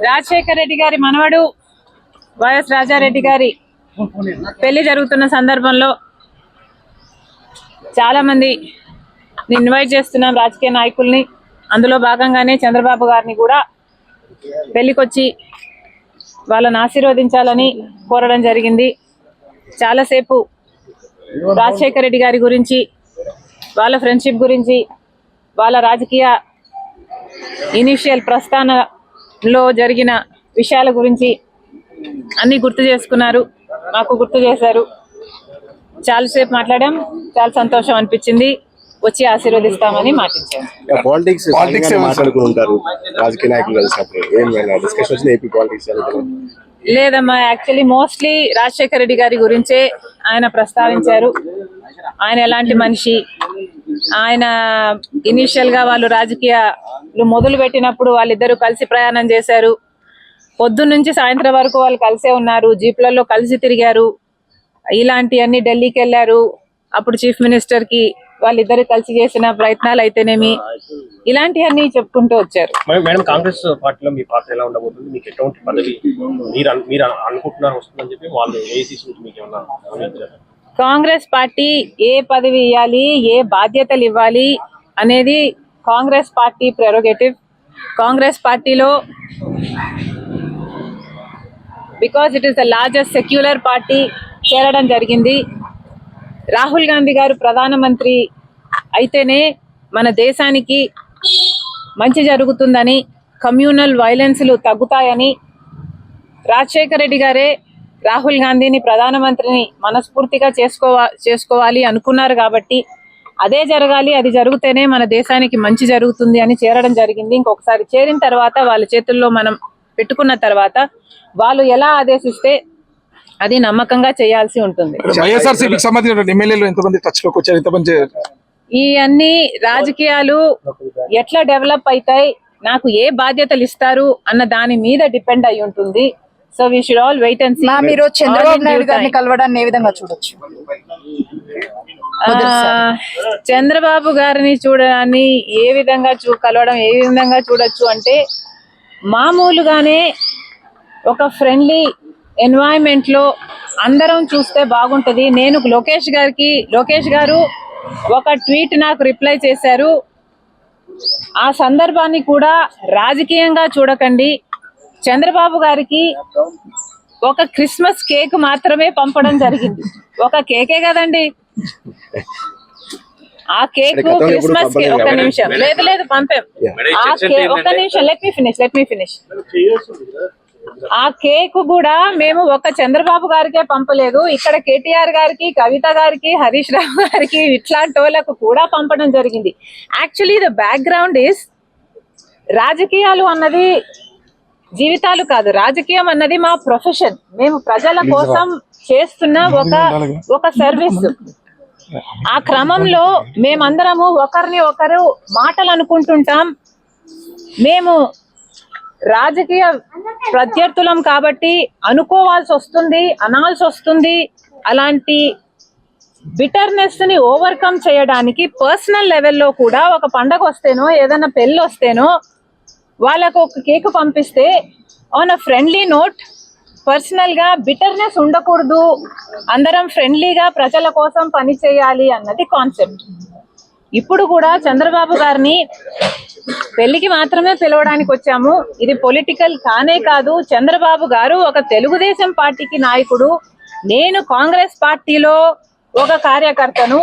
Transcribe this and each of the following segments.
రాజశేఖర రెడ్డి గారి మనవడు వైఎస్ రాజారెడ్డి గారి పెళ్లి జరుగుతున్న సందర్భంలో చాలా మంది ఇన్వైట్ చేస్తున్నాం రాజకీయ నాయకుల్ని. అందులో భాగంగానే చంద్రబాబు గారిని కూడా పెళ్లికొచ్చి వాళ్ళని ఆశీర్వదించాలని కోరడం జరిగింది. చాలాసేపు రాజశేఖర రెడ్డి గారి గురించి, వాళ్ళ ఫ్రెండ్షిప్ గురించి, వాళ్ళ రాజకీయ ఇనిషియల్ ప్రస్థానంలో జరిగిన విషయాల గురించి అన్నీ గుర్తు చేసుకున్నారు, మాకు గుర్తు చేశారు. చాలాసేపు మాట్లాడాం, చాలా సంతోషం అనిపించింది. వచ్చి ఆశీర్వదిస్తామని మాటించారు. లేదమ్మా, యాక్చువల్లీ మోస్ట్లీ రాజశేఖర రెడ్డి గారి గురించే ఆయన ప్రస్తావించారు. ఆయన ఎలాంటి మనిషి, ఆయన ఇనీషియల్ గా వాళ్ళు రాజకీయాలు మొదలు పెట్టినప్పుడు వాళ్ళిద్దరూ కలిసి ప్రయాణం చేశారు. పొద్దున్న నుంచి సాయంత్రం వరకు వాళ్ళు కలిసే ఉన్నారు, జీప్లలో కలిసి తిరిగారు. ఇలాంటివన్నీ ఢిల్లీకి వెళ్ళారు, అప్పుడు చీఫ్ మినిస్టర్ కి వాళ్ళిద్దరు కలిసి చేసిన ప్రయత్నాలు అయితేనేమి, ఇలాంటివన్నీ చెప్పుకుంటూ వచ్చారు. మేడం, కాంగ్రెస్ పార్టీలో మీ పాత్ర ఎలా ఉండబోతుంది? మీకు ఎటువంటి పదవి మీరు అనుకుంటున్నారు వస్తుందని చెప్పి వాళ్ళు మీకు ఏమన్నా? కాంగ్రెస్ పార్టీ ఏ పదవి ఇవ్వాలి, ఏ బాధ్యతలు ఇవ్వాలి అనేది కాంగ్రెస్ పార్టీ ప్రెరోగేటివ్. కాంగ్రెస్ పార్టీలో because it is the largest secular party చేరడం జరిగింది. రాహుల్ గాంధీ గారు ప్రధానమంత్రి అయితేనే మన దేశానికి మంచి జరుగుతుందని, కమ్యూనల్ వైలెన్స్లు తగ్గుతాయని, రాజశేఖర రెడ్డి గారే రాహుల్ గాంధీని ప్రధానమంత్రిని మనస్ఫూర్తిగా చేసుకోవాలి అనుకున్నారు. కాబట్టి అదే జరగాలి, అది జరిగితేనే మన దేశానికి మంచి జరుగుతుంది అని చేరడం జరిగింది. ఇంకొకసారి చేరిన తర్వాత వాళ్ళ చేతుల్లో మనం పెట్టుకున్న తర్వాత వాళ్ళు ఎలా ఆదేశిస్తే అది నమ్మకంగా చేయాల్సి ఉంటుంది. ఈ అన్ని రాజకీయాలు ఎట్లా డెవలప్ అవుతాయి, నాకు ఏ బాధ్యతలు ఇస్తారు అన్న దాని మీద డిపెండ్ అయి ఉంటుంది. So we should all wait and see. మీరు చంద్రబాబు నాయుడు గారిని కలవడాన్ని ఏ విధంగా చూడొచ్చు? చంద్రబాబు గారిని చూడడాన్ని ఏ విధంగా కలవడం ఏ విధంగా చూడొచ్చు అంటే, మామూలుగానే ఒక ఫ్రెండ్లీ ఎన్వైరన్మెంట్ లో అందరం చూస్తే బాగుంటది. నేను లోకేష్ గారు ఒక ట్వీట్ నాకు రిప్లై చేశారు. ఆ సందర్భాన్ని కూడా రాజకీయంగా చూడకండి. చంద్రబాబు గారికి ఒక క్రిస్మస్ కేక్ మాత్రమే పంపడం జరిగింది. ఒక కేకే కదండి ఆ కేక్, క్రిస్మస్ కేక్. ఒక నిమిషం, లేదు పంపాం. ఆ కేక్, ఒక్క నిమిషం, లెట్ మీ ఫినిష్. ఆ కేక్ కూడా మేము ఒక చంద్రబాబు గారికే పంపలేదు, ఇక్కడ కేటీఆర్ గారికి, కవిత గారికి, హరీష్ రావు గారికి, ఇట్లాంటి వాళ్ళకు కూడా పంపడం జరిగింది. యాక్చువల్లీ ద బ్యాక్గ్రౌండ్ ఈస్, రాజకీయాలు అన్నది జీవితాలు కాదు, రాజకీయం అన్నది మా ప్రొఫెషన్. మేము ప్రజల కోసం చేస్తున్న ఒక సర్వీస్. ఆ క్రమంలో మేమందరము ఒకరిని ఒకరు మాటలు అనుకుంటుంటాం. మేము రాజకీయ ప్రత్యర్థులం కాబట్టి అనుకోవాల్సి వస్తుంది, అనాల్సి వస్తుంది. అలాంటి బిటర్నెస్ ని ఓవర్కమ్ చేయడానికి పర్సనల్ లెవెల్లో కూడా ఒక పండగ వస్తేనో, ఏదైనా పెళ్ళి వస్తేనో వాళ్ళకు ఒక కేక్ పంపిస్తే on a friendly note, personal గా బిటర్నెస్ ఉండకూడదు, అందరం ఫ్రెండ్లీగా ప్రజల కోసం పని చేయాలి అన్నది కాన్సెప్ట్. ఇప్పుడు కూడా చంద్రబాబు గారిని పెళ్లికి మాత్రమే పిలవడానికి వచ్చాము. ఇది పొలిటికల్ కానే కాదు. చంద్రబాబు గారు ఒక తెలుగుదేశం పార్టీకి నాయకుడు, నేను కాంగ్రెస్ పార్టీలో ఒక కార్యకర్తను.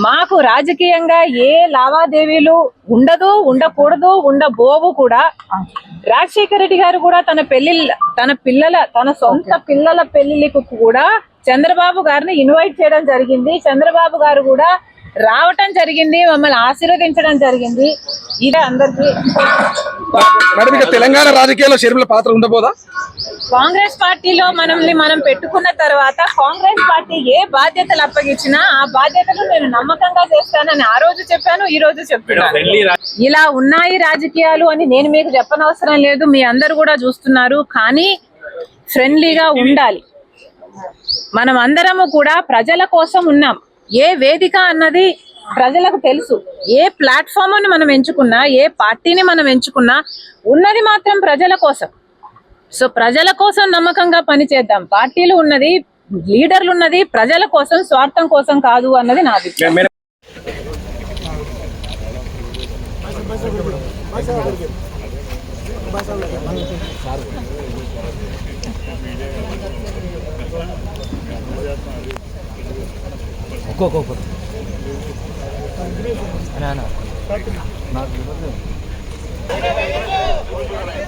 మాకు రాజకీయంగా ఏ లావాదేవీలు ఉండదు, ఉండకూడదు, ఉండబోవు కూడా. రాజశేఖర రెడ్డి గారు కూడా తన సొంత పిల్లల పెళ్లికి కూడా చంద్రబాబు గారిని ఇన్వైట్ చేయడం జరిగింది. చంద్రబాబు గారు కూడా రావటం జరిగింది, మమ్మల్ని ఆశీర్వదించడం జరిగింది. ఇది అందరికీ. తెలంగాణ రాజకీయాల్లో షర్మిల పాత్ర ఉండబోదా? కాంగ్రెస్ పార్టీలో మనం పెట్టుకున్న తర్వాత కాంగ్రెస్ పార్టీ ఏ బాధ్యతలు అప్పగించినా ఆ బాధ్యతలు నేను నమ్మకంగా చేస్తానని ఆ రోజు చెప్పాను, ఈ రోజు చెప్తున్నాను. ఇలా ఉన్నాయి రాజకీయాలు అని నేను మీకు చెప్పనవసరం లేదు, మీ అందరు కూడా చూస్తున్నారు. కానీ ఫ్రెండ్లీగా ఉండాలి. మనం అందరము కూడా ప్రజల కోసం ఉన్నాం. ఏ వేదిక అన్నది ప్రజలకు తెలుసు. ఏ ప్లాట్ఫామ్ మనం ఎంచుకున్నా, ఏ పార్టీని మనం ఎంచుకున్నా ఉన్నది మాత్రం ప్రజల కోసం. సో ప్రజల కోసం నమ్మకంగా పనిచేద్దాం. పార్టీలు ఉన్నది, లీడర్లు ఉన్నది ప్రజల కోసం, స్వార్థం కోసం కాదు అన్నది నా అభిప్రాయం. మేడం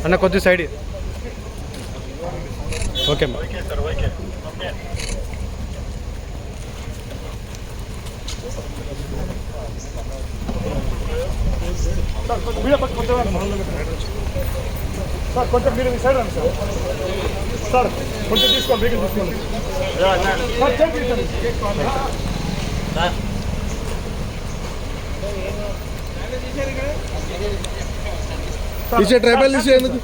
అన్న కొద్ది సైడ్ ఓకే సార్ కొంచెం మీరు సైడ్ రండి సార్ కొంచెం తీసుకోండి వెహికల్ తీసుకోండి తీసే ట్రైబల్ తీసే ఎందుకు